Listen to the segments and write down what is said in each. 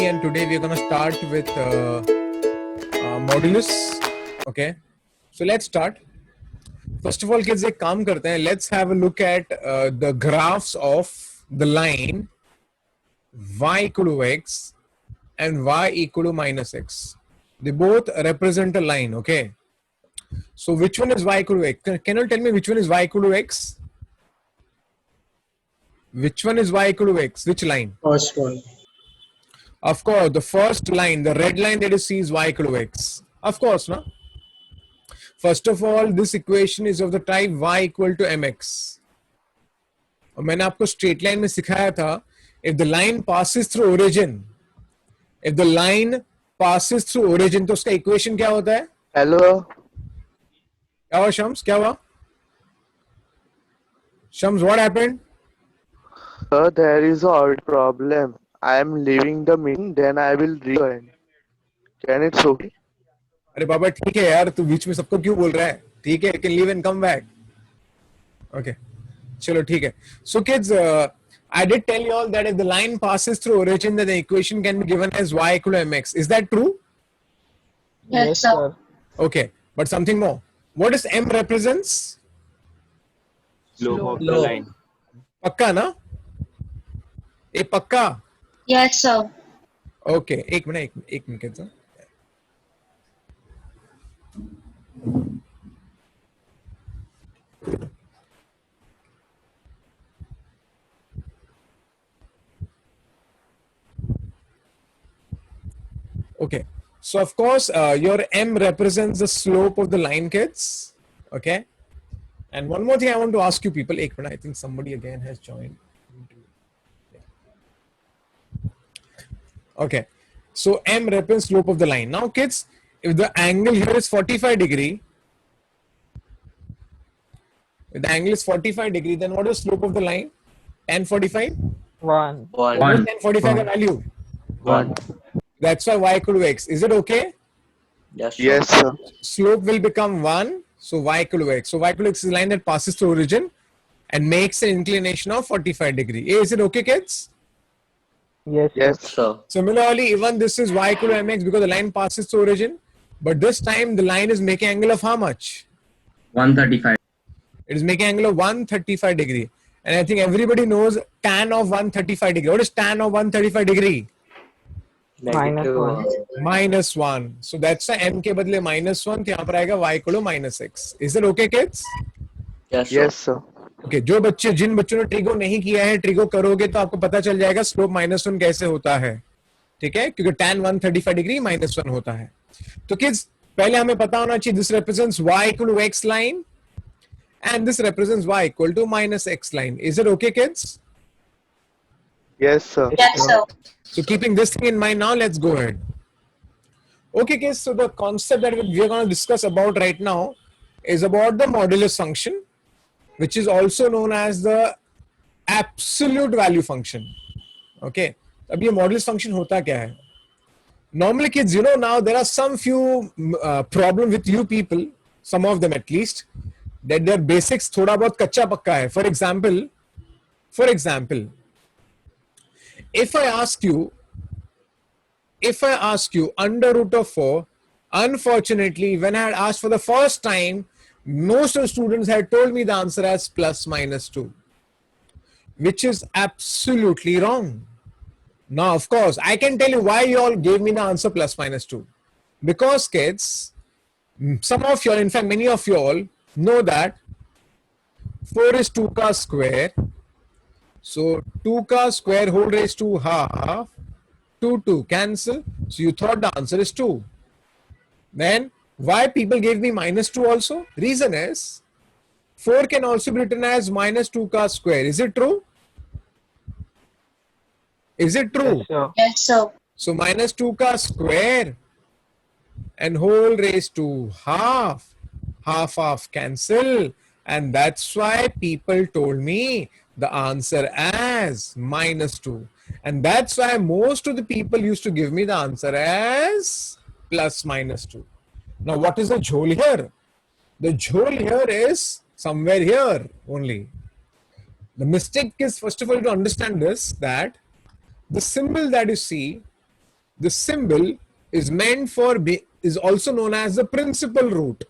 and today we're going to start with modulus. Okay, so let's start. First of all, kids, एक काम करते हैं. Let's have a look at the graphs of the line y equal to x and y equal to minus x. They both represent a line. Okay, so which one is y equal to x? Can you tell me which one is y equal to x? Which one is y equal to x? Which line? First one. Of course, the first line, the red line that you see is y equal to x. Of course, no? First of all, this equation is of the type y equal to mx. और मैंने आपको straight line में सिखाया था, if the line passes through origin, if the line passes through origin, तो उसका equation क्या होता है? Hello. क्या हुआ शम्स? क्या हुआ? Shams, what happened? Sir, there is a audio problem. I am leaving the meeting, then I will rejoin. Can it okay? अरे बाबा ठीक है यार, तू बीच में सबको क्यों बोल रहा है? ठीक है, you can leave and come back. Okay, चलो ठीक है. So kids, I did tell you all that if the line passes through origin, then the equation can be given as y equal to mx. Is that true? Yes, sir. Okay, but something more. What does m represents? Slope of the Slope. line. पक्का ना? ये पक्का? Yes, sir. Okay, एक minute kids. Okay, so of course your m represents the slope of the line, kids. Okay, and one more thing I want to ask you people. एक minute, I think somebody again has joined. Okay, so m represents slope of the line. Now kids, if the angle here is 45 degree, if the angle is 45 degree, then what is slope of the line? Tan 45? One. What is tan 45 the value? 1. That's why y equal to x. Is it okay? Yes, sir. Yes, sir. Slope will become 1, so y equal to x. So y equal to x is a line that passes through origin and makes an inclination of 45 degree. Is it okay, kids? Yes. Yes, Sir. Similarly, even this is y equal to mx because the line passes through origin, but this time the line is making angle of how much? 135. It is making angle of 135 degree. And I think everybody knows tan of 135 degree. What is tan of 135 degree? Negative one. Minus 1. So that's why m के बदले minus 1, तो यहाँ पर आएगा y equal to minus x. Is that okay, kids? Yes, sir. yes, sir. Okay, जिन बच्चों ने trigo नहीं किया है, ट्रिगो करोगे तो आपको पता चल जाएगा स्लोप -1 कैसे होता है. ठीक है, क्योंकि tan 135 डिग्री -1 होता है. तो किड्स पहले हमें पता होना चाहिए this represents y equal to x line and this represents y equal to minus x line. Is it okay, kids? Yes, sir. Yes, sir. So keeping this thing in mind now, let's go ahead. Okay, kids, so the concept that we are going to discuss about right now is about the modulus function, which is also known as the absolute value function. Okay, अब ये modulus function होता क्या है? Normally, kids, you know, now there are some few problem with you people, some of them at least, that their basics थोड़ा बहुत कच्चा पक्का है. For example, if I ask you under root of 4, unfortunately, when I had asked for the first time, most of the students had told me the answer as plus minus 2, which is absolutely wrong. Now, of course, I can tell you why you all gave me the answer plus minus 2. Because, kids, some of you all, in fact, many of you all know that 4 is 2 ka square. So 2 ka square whole raised to half, 2 cancel. So you thought the answer is 2. Then why people gave me minus 2 also? Reason is 4 can also be written as minus 2 ka square. Is it true? Is it true? Yes, sir. Yes, sir. So minus 2 ka square and whole raised to half cancel. And that's why people told me the answer as minus 2. And that's why most of the people used to give me the answer as plus minus 2. Now, what is the jhol here? The jhol here is somewhere here only. The mistake is, first of all, to understand this, that the symbol that you see This symbol is meant for is also known as the principal root.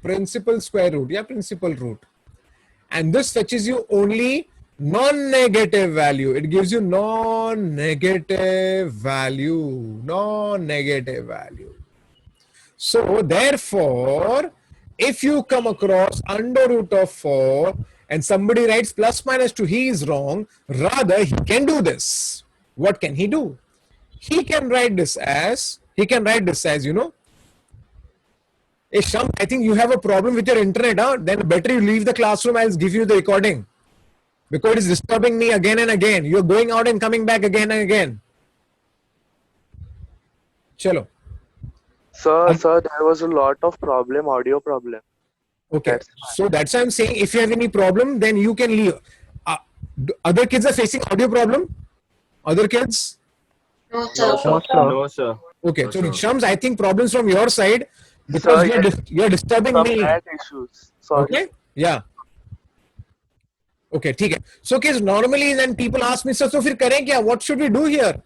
Principal square root, yeah, principal root. And this fetches you only non-negative value. It gives you non-negative value. Non-negative value. So therefore, if you come across under root of 4 and somebody writes plus minus 2, he is wrong. Rather, he can do this. What can he do? He can write this as, you know, hey Sham, I think you have a problem with your internet, huh? Then better you leave the classroom, I'll give you the recording. Because it is disturbing me again and again. You're going out and coming back again and again. Chalo. Sir, there was a lot of problem, audio problem. Okay. So that's why I'm saying if you have any problem, then you can leave. Other kids are facing audio problem? Other kids? No, sir. No, sir. No, sir. Okay. So Shams, I think problems from your side because Sir, you're disturbing Some me. bad issues. Sorry. Okay? Yeah. Okay, ठीक है. So kids, normally then people ask me, sir, so फिर करें क्या? What should we do here?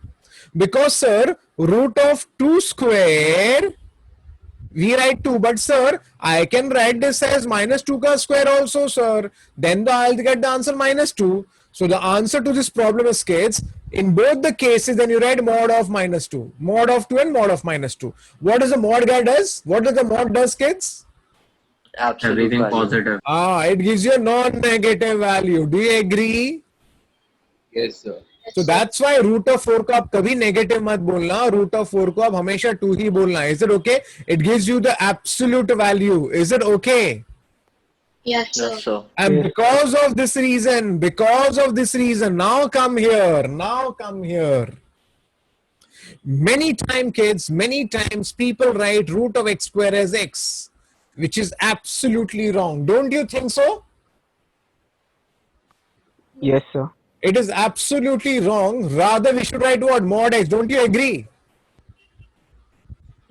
Because sir, root of 2 square, we write 2, but sir, I can write this as minus 2 ka square also, sir. Then I'll get the answer minus 2. So the answer to this problem is, kids, in both the cases, then you write mod of minus 2. Mod of 2 and mod of minus 2. What does the mod guy does? What does the mod does, kids? Absolute Everything value. positive. It gives you a non-negative value. Do you agree? Yes, sir. So that's why root of 4 को आप कभी negative मत बोलना. Root of 4 को आप हमेशा 2 ही बोलना. Is it okay? It gives you the absolute value. Is it okay? Yes, sir. Yes, sir. And Yes. because of this reason, now come here. Many times people write root of x square as x, which is absolutely wrong. Don't you think so? Yes, sir. It is absolutely wrong. Rather, we should write what? Mod x. Don't you agree?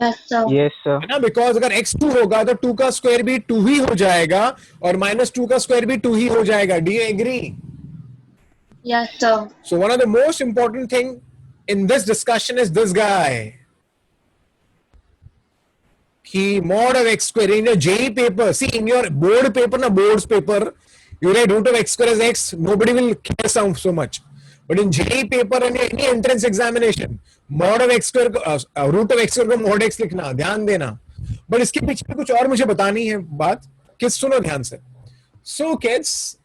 Yes, sir. Yes, sir. है ना, because अगर x2 होगा तो 2 का square भी 2 ही हो जाएगा और माइनस 2 का स्क्वायर भी 2 ही हो जाएगा. Do you agree? Yes, sir. So one of the most important thing in this discussion is this guy. He mod of x square in your JEE paper. See, in your board paper, boards paper, you write root of x square as x. Nobody will care so much. But in JEE paper and any entrance examination, mod of x square, root of x square को mod x लिखना, ध्यान देना. But इसके पीछे कुछ और मुझे बतानी है बात. किds सुनो ध्यान से. So kids,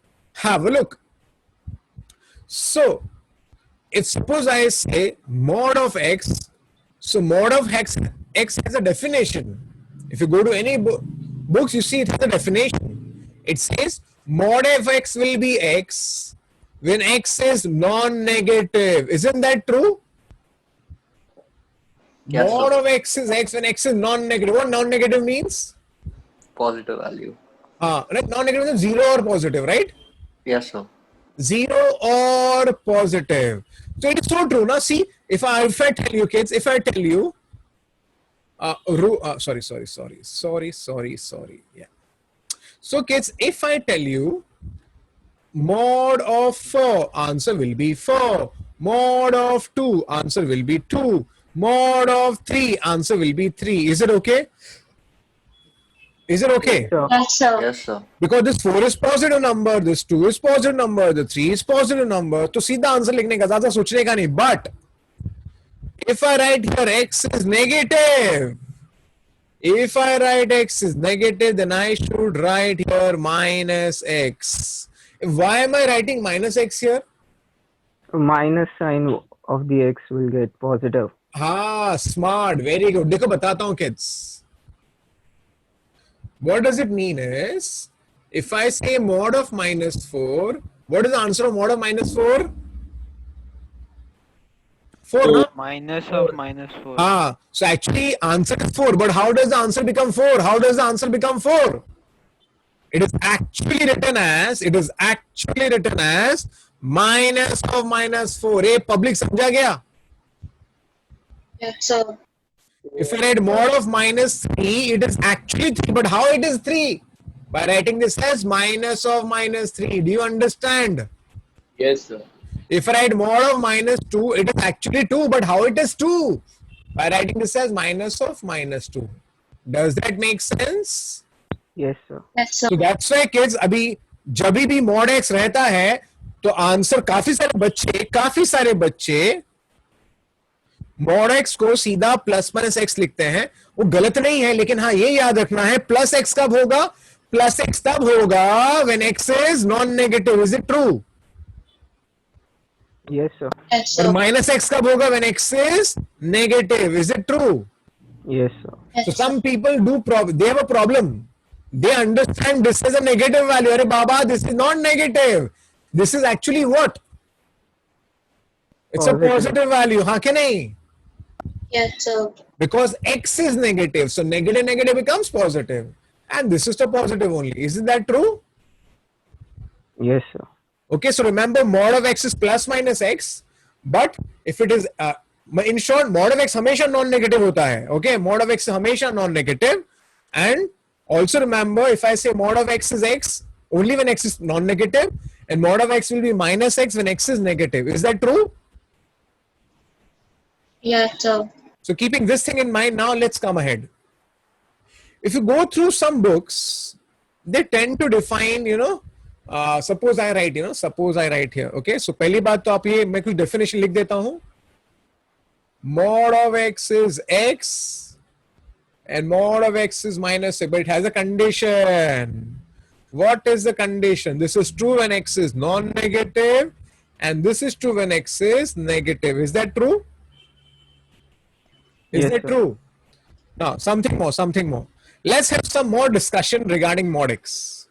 have a look. So, if suppose I say mod of x, so mod of x has a definition. If you go to any books, you see it has a definition. It says mod of x will be x when x is non-negative. Isn't that true? Yes, Mod sir. of x is x when x is non-negative. What non-negative means? Positive value. Right? Non-negative means 0 or positive, right? Yes, sir. 0 or positive. So it is so true. Now see, if I tell you kids, if I tell you, sorry. Yeah. So kids, if I tell you mod of 4, answer will be 4. Mod of 2, answer will be 2. Mod of 3, answer will be 3. Is it okay? Is it okay? Sir. Yes, sir. Yes, sir. Because this 4 is positive number, this 2 is positive number, the 3 is positive number. तो सीधा answer लिखने का, ज़्यादा सोचने का नहीं. But if I write here x is negative, then I should write here minus x. Why am I writing minus x here? Minus sign of the x will get positive. Smart, very good. देखो बताता हूँ kids. What does it mean is, if I say mod of minus 4, what is the answer of mod of minus 4? 4, no? Minus of minus 4. So actually answer is 4, but how does the answer become 4? How does the answer become 4? It is actually written as minus of minus 4. Public समझा गया? Yes, sir. If I write mod of minus 3, it is actually 3. But how it is 3? By writing this as minus of minus 3. Do you understand? Yes, sir. If I write mod of minus 2, it is actually 2, but how it is 2? By writing this as minus of minus 2. Does that make sense? Yes, sir. Yes, sir. So that's why kids, अभी जब भी mod x रहता है तो answer काफी सारे बच्चे mod x को सीधा प्लस माइनस x लिखते हैं. वो गलत नहीं है, लेकिन हाँ ये याद रखना है प्लस x कब होगा? प्लस x तब होगा when x is non-negative. Is it true? Yes, sir. Yes, और sir. minus x कब होगा when x is negative? Is it true? Yes, sir. So Yes, some people they have a problem. They understand this is a negative value. Arey Baba, this is not negative. This is actually what? It's a positive value. हाँ कि नहीं? yes, sir. Because x is negative. So negative becomes positive. And this is the positive only. Isn't that true? Yes, sir. Okay, so remember mod of x is plus minus x. But if it is, in short, mod of x हमेशा non-negative होता है. Okay, mod of x हमेशा non-negative. And also remember, if I say mod of x is x, only when x is non-negative. And mod of x will be minus x when x is negative. Is that true? Yes, sir. So keeping this thing in mind, now let's come ahead. If you go through some books, they tend to define, suppose I write here. Okay, so पहली बात तो आप ये मैं कुछ definition लिख देता हूँ. Mod of x is x and mod of x is minus x, but it has a condition. What is the condition? This is true when x is non-negative and this is true when x is negative. Is that true? Is Yes, that sir. true? Now, something more. Let's have some more discussion regarding mod x.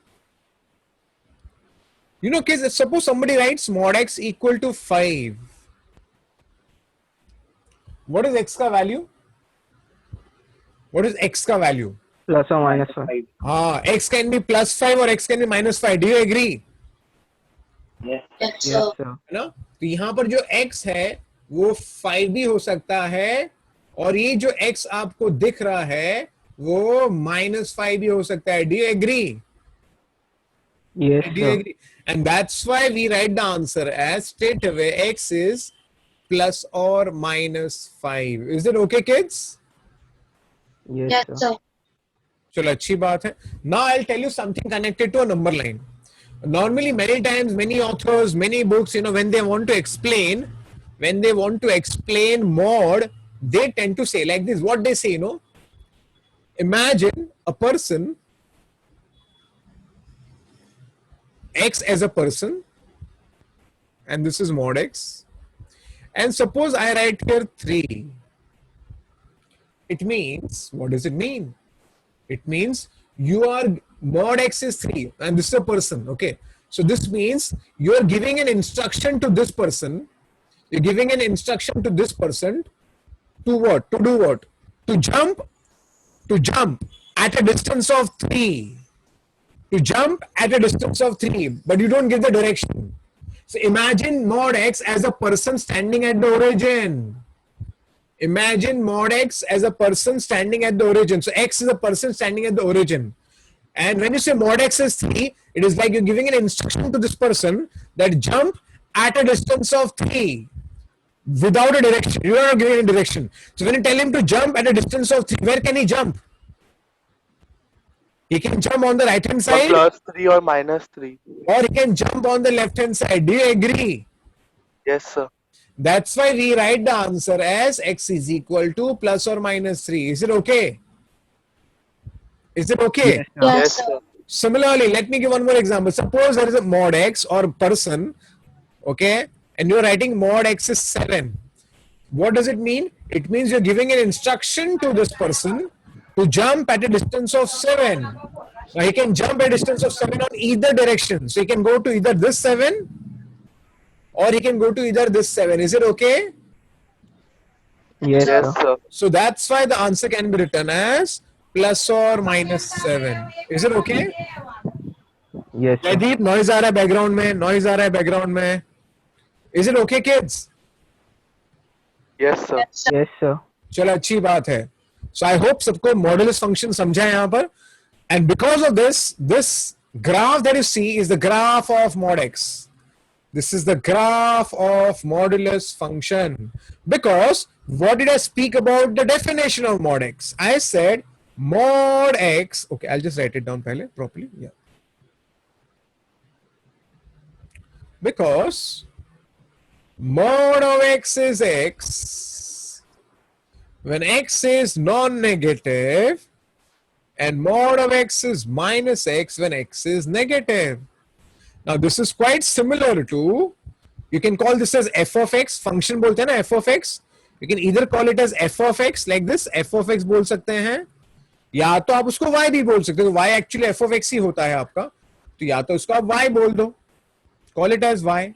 Kids, suppose somebody writes mod x equal to 5. What is x ka value? What is x ka value? Plus or minus 5. X can be plus 5 or x can be minus 5. Do you agree? Yes, Yes, sir. sir. है ना? तो यहाँ पर जो x है वो 5 भी हो सकता है और ये जो x आपको दिख रहा है वो -5 भी हो सकता है. Do you agree? Yes, Do you sir. agree? And that's why we write the answer as straight away x is plus or minus 5. Is it okay, kids? Yes, Yes, sir. sir. चलो अच्छी बात है. Now I'll tell you something connected to a number line. Normally, many times, many authors, many books, when they want to explain mod, they tend to say like this. What they say, imagine a person, x as a person, and this is mod x. And suppose I write here 3. It means, what does it mean? It means mod x is 3 and this is a person. Okay. So this means you are giving an instruction to this person. You're giving an instruction to this person to what? To do what? To jump at a distance of 3. To jump at a distance of 3, but you don't give the direction. So imagine mod x as a person standing at the origin. Imagine mod x as a person standing at the origin. So x is a person standing at the origin. And when you say mod x is 3, it is like you're giving an instruction to this person that jump at a distance of 3 without a direction. You are not giving a direction. So when you tell him to jump at a distance of 3, where can he jump? He can jump on the right hand Or side plus 3 or minus 3. or he can jump on the left hand side. Do you agree? Yes, sir. That's why we write the answer as x is equal to plus or minus 3. Is it okay? Is it okay? Yes, sir. Yes, Yes, sir. sir. Similarly, let me give one more example. Suppose there is a mod x or person, okay, and you're writing mod x is 7. What does it mean? It means you're giving an instruction to this person to jump at a distance of 7. Now he can jump at a distance of 7 on either direction. So he can go to either this 7 or he can go to either this 7. Is it okay? Yes, Yes, sir. sir. So that's why the answer can be written as plus or minus 7. Is it okay? Yes, sir. Deep noise आ रहा है background में. Is it okay, kids? Yes, sir. Yes, sir. Yes, sir. चलो अच्छी बात है. So I hope सबको modulus function समझा है यहाँ पर. And because of this graph that you see is the graph of mod x. This is the graph of modulus function. Because what did I speak about the definition of mod x? I said mod x. Okay, I'll just write it down properly. Yeah. Because mod of x is x when x is non-negative, and mod of x is minus x when x is negative. Now this is quite similar to, you can call this as f of x, function बोलते हैं ना f of x. You can either call it as f of x like this, f of x बोल सकते हैं, या तो आप उसको y भी बोल सकते हो. y actually f of x ही होता है आपका, तो या तो उसको आप y बोल दो. Call it as y.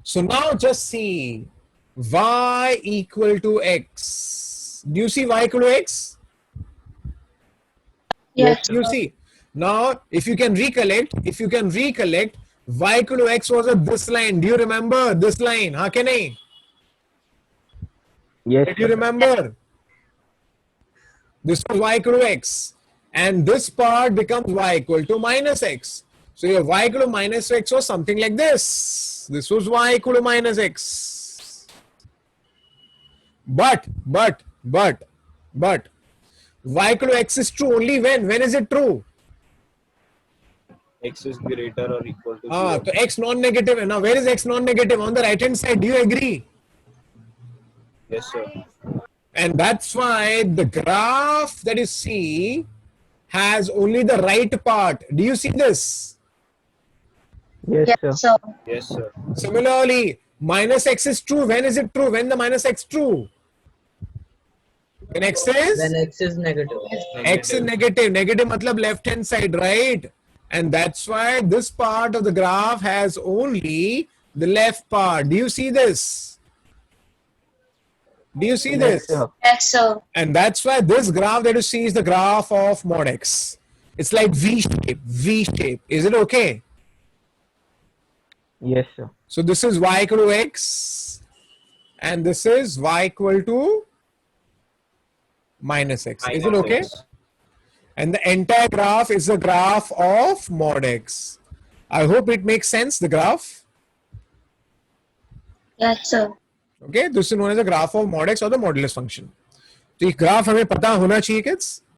So now just see y equal to x. Do you see y equal to x? Yes, You see. Now, if you can recollect, y equal to x was at this line. Do you remember this line? हाँ के नहीं? Yes, Do you remember? This was y equal to x. And this part becomes y equal to minus x. So your y equal to minus x was something like this. This was y equal to minus x. But, y equal to x is true only when? When is it true? X is greater or equal to Ah, 0. so x non-negative. Now where is x non-negative? On the right hand side. Do you agree? Yes, sir. And that's why the graph that you see has only the right part. Do you see this? yes, yes, sir. sir. Yes, sir. Similarly, minus x is true. When is it true? When the minus x true? When x is? When x is negative. X is negative. Negative matlab left hand side, right? And that's why this part of the graph has only the left part. Do you see this? Do you see this? Yes, sir. Yes, sir. And that's why this graph that you see is the graph of mod x. It's like V shape. Is it okay? Yes, sir. So this is y equal to x, and this is y equal to minus x. Is it Minus okay? X. And the entire graph is the graph of mod x. I hope it makes sense, the graph. Yes, sir. Okay, this is known as the graph of mod x or the modulus function. तो ये graph हमें पता होना चाहिए kids.